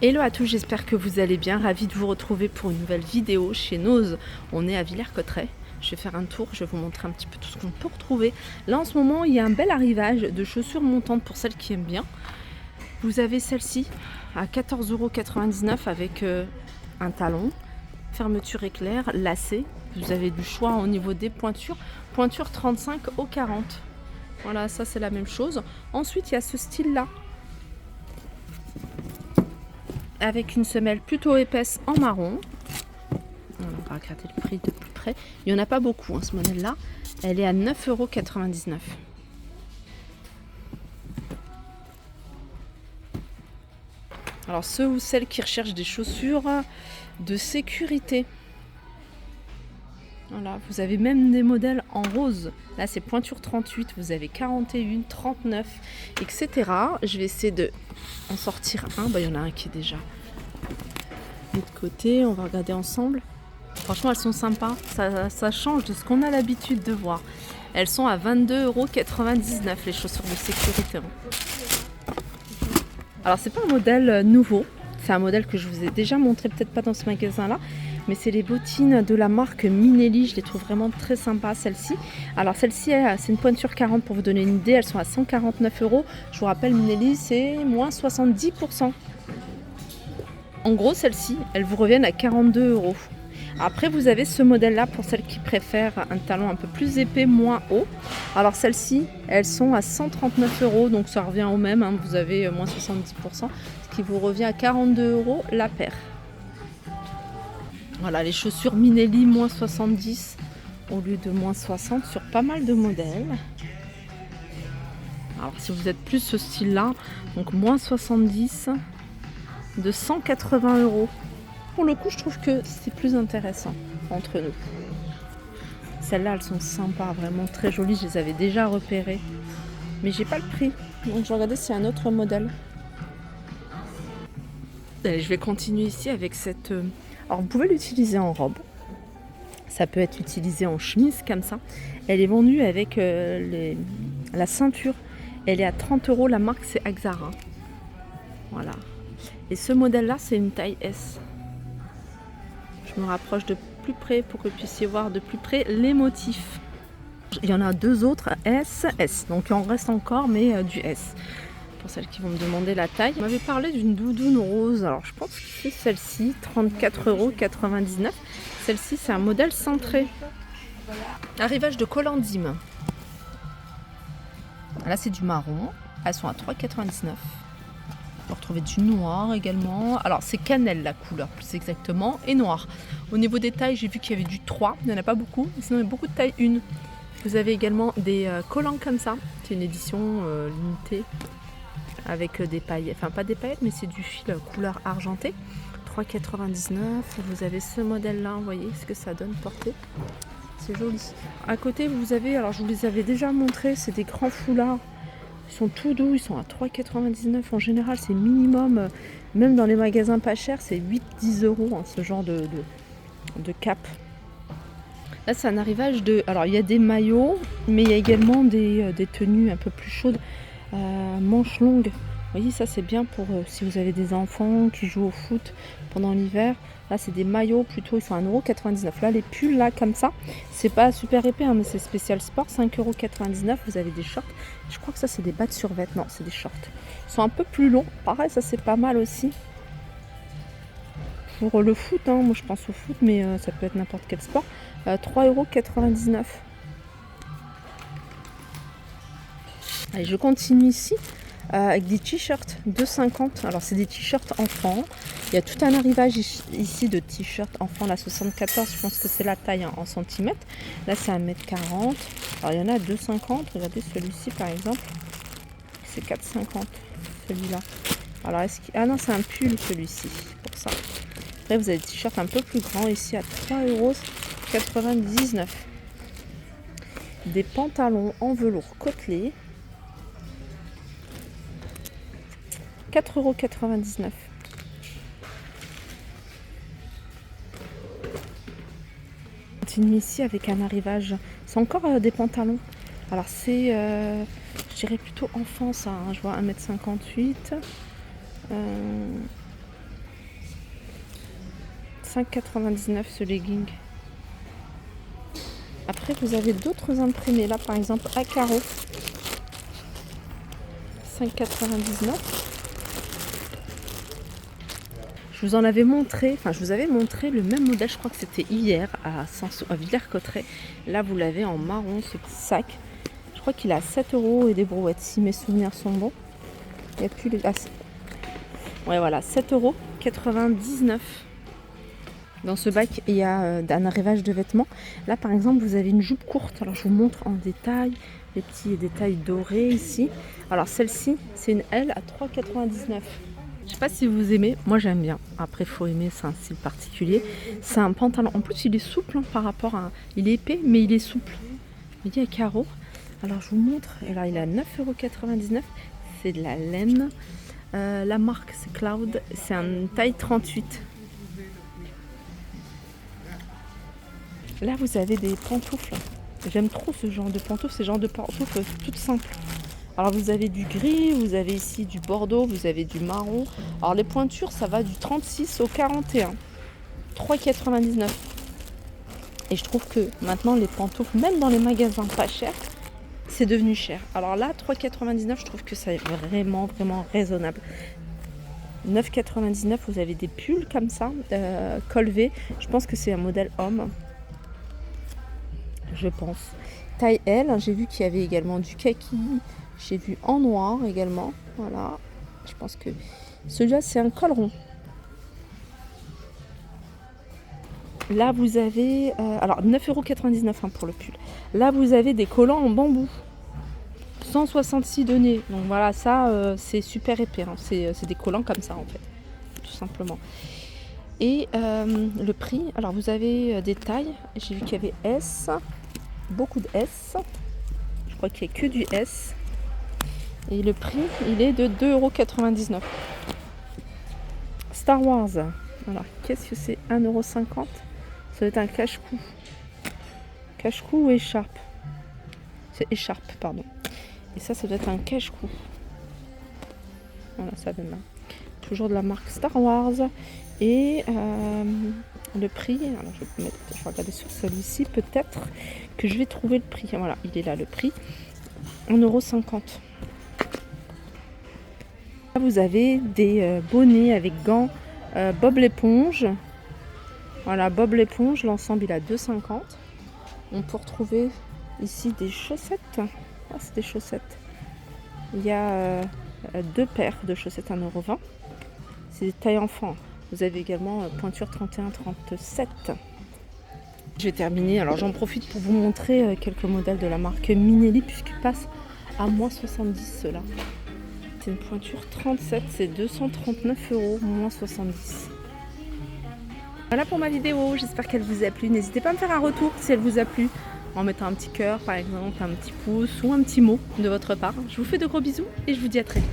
Hello à tous, j'espère que vous allez bien. Ravie de vous retrouver pour une nouvelle vidéo chez Nose. On est à Villers-Cotterêts. Je vais faire un tour, je vais vous montrer un petit peu tout ce qu'on peut retrouver. Là en ce moment, il y a un bel arrivage de chaussures montantes pour celles qui aiment bien. Vous avez celle-ci à 14,99 € avec un talon, fermeture éclair, lacet. Vous avez du choix au niveau des pointures. Pointure 35 au 40. Voilà, ça c'est la même chose. Ensuite, il y a ce style-là, avec une semelle plutôt épaisse en marron. On va regarder le prix de plus près. Il n'y en a pas beaucoup, hein, ce modèle-là. Elle est à 9,99 €. Alors ceux ou celles qui recherchent des chaussures de sécurité. Voilà, vous avez même des modèles en rose. Là c'est pointure 38, vous avez 41, 39, etc. Je vais essayer de en sortir un. Il y en a un qui est déjà de l'autre côté. On va regarder ensemble. Franchement, elles sont sympas. Ça change de ce qu'on a l'habitude de voir. Elles sont à 22,99 € les chaussures de sécurité. Alors, c'est pas un modèle nouveau. C'est un modèle que je vous ai déjà montré, peut-être pas dans ce magasin-là. Mais c'est les bottines de la marque Minelli. Je les trouve vraiment très sympas, celles-ci. Alors, celle-ci, c'est une pointure 40 pour vous donner une idée. Elles sont à 149 €. Je vous rappelle, Minelli, c'est moins 70%. En gros, celles-ci, elles vous reviennent à 42 €. Après, vous avez ce modèle-là pour celles qui préfèrent un talon un peu plus épais, moins haut. Alors, celles-ci, elles sont à 139 €, donc ça revient au même. Hein. Vous avez moins 70%, ce qui vous revient à 42 € la paire. Voilà, les chaussures Minelli, moins 70 au lieu de moins 60 sur pas mal de modèles. Alors, si vous êtes plus ce style-là, donc moins 70 de 180 €. Pour le coup, je trouve que c'est plus intéressant entre nous. Celles-là, elles sont sympas, vraiment très jolies. Je les avais déjà repérées, mais j'ai pas le prix. Donc, je vais regarder s'il y a un autre modèle. Allez, je vais continuer ici avec cette... Alors, vous pouvez l'utiliser en robe. Ça peut être utilisé en chemise, comme ça. Elle est vendue avec la ceinture. Elle est à 30 €. La marque, c'est Axara. Voilà. Et ce modèle-là, c'est une taille S. Je me rapproche de plus près pour que vous puissiez voir de plus près les motifs. Il y en a deux autres, S, S. Donc il en reste encore, mais du S. Pour celles qui vont me demander la taille. On m'avait parlé d'une doudoune rose. Alors je pense que c'est celle-ci, 34,99 €. Celle-ci, c'est un modèle cintré. Arrivage de Colandim. Là, c'est du marron. Elles sont à 3,99 €. On peut retrouver du noir également. Alors c'est cannelle la couleur plus exactement et noir. Au niveau des tailles, j'ai vu qu'il y avait du 3. Il n'y en a pas beaucoup, mais sinon il y a beaucoup de taille 1. Vous avez également des collants comme ça. C'est une édition limitée avec des paillettes. Enfin pas des paillettes, mais c'est du fil couleur argentée. 3,99 €. Vous avez ce modèle là, vous voyez ce que ça donne porté. C'est joli. À côté vous avez, alors je vous les avais déjà montré, c'est des grands foulards. Ils sont tout doux, ils sont à 3,99 €. En général, c'est minimum, même dans les magasins pas chers, c'est 8-10 € hein, ce genre de cap. Là, c'est un arrivage de... Alors, il y a des maillots, mais il y a également des tenues un peu plus chaudes, manches longues. Vous voyez, ça, c'est bien pour si vous avez des enfants qui jouent au foot pendant l'hiver. Là, c'est des maillots plutôt, ils sont à 1,99 €. Là, les pulls, là, comme ça, c'est pas super épais, hein, mais c'est spécial sport, 5,99 €. Vous avez des shorts. Je crois que ça, c'est des bas de survêt. Non, c'est des shorts. Ils sont un peu plus longs. Pareil, ça, c'est pas mal aussi. Pour le foot, hein, moi, je pense au foot, mais ça peut être n'importe quel sport. 3,99 €. Allez, je continue ici. Avec des t-shirts 2,50 €. Alors c'est des t-shirts enfants. Il y a tout un arrivage ici de t-shirts enfants. La 74, je pense que c'est la taille en centimètres. Là c'est 1,40 m. Alors il y en a à 2,50 €. Regardez celui-ci par exemple. C'est 4,50 € celui-là. Alors est-ce qu'il... Ah non, c'est un pull celui-ci. Pour ça. Après vous avez des t-shirts un peu plus grands ici à 3,99 €. Des pantalons en velours côtelé. 4,99 €. On continue ici avec un arrivage. C'est encore des pantalons. Alors c'est, je dirais plutôt enfant ça. Hein. Je vois 1,58 m. 5,99 ce legging. Après, vous avez d'autres imprimés. Là, par exemple, à carreaux. 5,99. Je vous en avais montré, enfin je vous avais montré le même modèle, je crois que c'était hier à Villers-Cotterêts. Là vous l'avez en marron, ce petit sac. Je crois qu'il est à 7 € et des brouettes, si mes souvenirs sont bons. Il n'y a plus les... Ah, ouais voilà, 7,99 €. Dans ce bac, il y a un arrivage de vêtements. Là par exemple, vous avez une jupe courte. Alors je vous montre en détail les petits détails dorés ici. Alors celle-ci, c'est une L à 3,99 €. Je sais pas si vous aimez, moi j'aime bien. Après, faut aimer, c'est un style particulier. C'est un pantalon. En plus, il est souple hein, par rapport à. Il est épais, mais il est souple. Il y a carreaux. Alors, je vous montre. Et là, il est à 9,99 €. C'est de la laine. La marque, c'est Cloud. C'est une taille 38. Là, vous avez des pantoufles. J'aime trop ce genre de pantoufles. Ce genre de pantoufles toutes simples. Alors vous avez du gris, vous avez ici du bordeaux, vous avez du marron. Alors les pointures, ça va du 36 au 41. 3,99 €. Et je trouve que maintenant les pantoufles, même dans les magasins pas chers, c'est devenu cher. Alors là, 3,99 €, je trouve que c'est vraiment raisonnable. 9,99 €, vous avez des pulls comme ça, col V. Je pense que c'est un modèle homme. Je pense. Taille L, j'ai vu qu'il y avait également du kaki. J'ai vu en noir également. Voilà. Je pense que celui-là, c'est un col rond. Là, vous avez... alors, 9,99 € hein, pour le pull. Là, vous avez des collants en bambou. 166 deniers. Donc voilà, ça, c'est super épais. Hein. C'est des collants comme ça, en fait. Tout simplement. Et le prix... Alors, vous avez des tailles. J'ai vu qu'il y avait S. Beaucoup de S. Je crois qu'il n'y a que du S. Et le prix, il est de 2,99 €. Star Wars. Alors, qu'est-ce que c'est? 1,50 €. Ça doit être un cache-cou. Cache-cou ou écharpe? C'est écharpe, pardon. Et ça doit être un cache-cou. Voilà, ça donne là. Toujours de la marque Star Wars. Et le prix, alors je vais regarder sur celui-ci, peut-être que je vais trouver le prix. Voilà, il est là le prix. 1,50 €. Là, vous avez des bonnets avec gants Bob l'éponge. Voilà, Bob l'éponge, l'ensemble il a 2,50 €. On peut retrouver ici des chaussettes. Ah, c'est des chaussettes. Il y a deux paires de chaussettes 1,20 €. C'est des tailles enfants. Vous avez également pointure 31-37. Je vais terminer. Alors j'en profite pour vous montrer quelques modèles de la marque Minelli puisqu'ils passent à moins 70 ceux-là. C'est une pointure 37, c'est 239 €, moins 70. Voilà pour ma vidéo, j'espère qu'elle vous a plu. N'hésitez pas à me faire un retour si elle vous a plu, en mettant un petit cœur par exemple, un petit pouce ou un petit mot de votre part. Je vous fais de gros bisous et je vous dis à très vite.